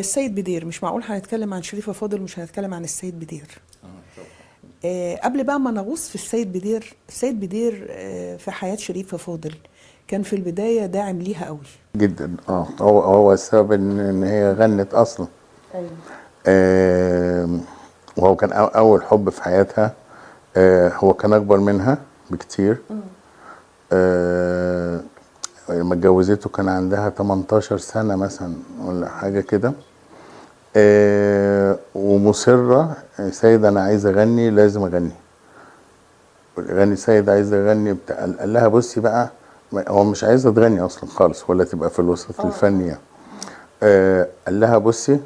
السيد بدير، مش معقول هنتكلم عن شريفة فاضل مش هنتكلم عن السيد بدير. قبل بقى ما نغوص في السيد بدير، السيد بدير في حياة شريفة فاضل كان في البداية داعم ليها قوي جدا. هو السبب ان هي غنت اصلا. ايوه. وهو كان اول حب في حياتها. هو كان اكبر منها بكتير. لما اتجوزته كان عندها 18 سنة مثلا ولا حاجة كده. ومصرة، سيد انا عايزة اغني، لازم اغني. غني سيد، عايزة اغني بتاع. قال لها بصي بقى، هو مش عايزة تغني اصلا خالص ولا تبقى في الوسط الفني يعني. قال لها بصي،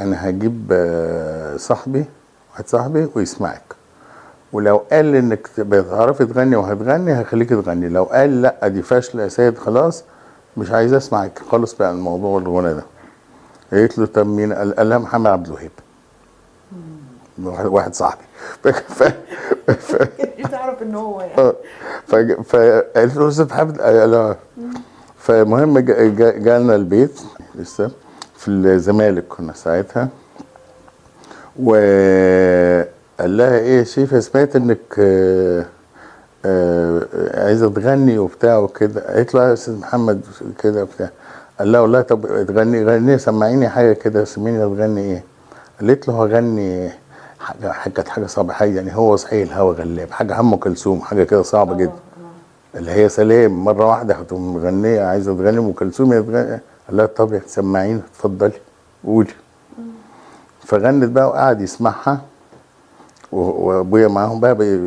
انا هجيب واحد صاحبي ويسمعك، ولو قال انك بتعرفي تغني وهتغني هخليكي تغني، لو قال لا دي فاشله يا سيد خلاص مش عايز اسمعك خالص بقى الموضوع الغنى ده. قالت له طب مين؟ قال لها محمد عبد الوهاب، واحد صاحبي. تعرف ان هو يعني. فقالت له استاذ حامد، فالمهم جالنا البيت لسه في الزمالك كنا ساعتها، وقال لها ايه شيفا، سمعت انك عايزه تغني وبتاع وكده. قالت له يا استاذ محمد كده وبتاع. قال لها والله طب تغني، غني سمعيني حاجه كده، سمعيني تغني ايه. قالت له هغني كانت حاجه صعبه، حاجه يعني هو صحيح الهوى غلاب، حاجه ام كلثوم، حاجه كده صعبه جدا. اللي هي سلام مره واحده هتقوم مغنيه، عايزه تغني ام كلثوم يا تغني. قال لها طب سمعيني، اتفضلي قولي. فغنت بقى وقعد يسمعها، وابويا معاهم بقى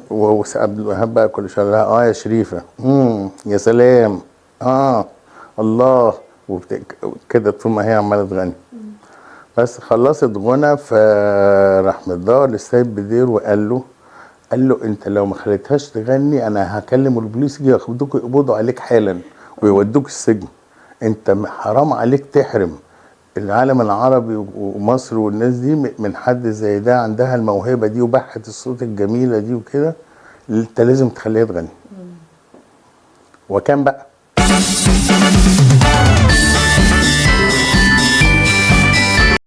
وهو عبد الوهاب بقى كل شويه لها يا شريفه، يا سلام، الله كده طول ما هي عماله تغني. بس خلصت غنى، فراح مدور للسيد بدير وقال له انت لو ما خليتهاش تغني انا هكلم البوليس يجي ياخدوك يقبضوا عليك حالا ويودوك السجن. انت حرام عليك تحرم العالم العربي ومصر والناس دي من حد زي ده، عندها الموهبه دي وبحه الصوت الجميله دي وكده، انت لازم تخليها تغني. وكان بقى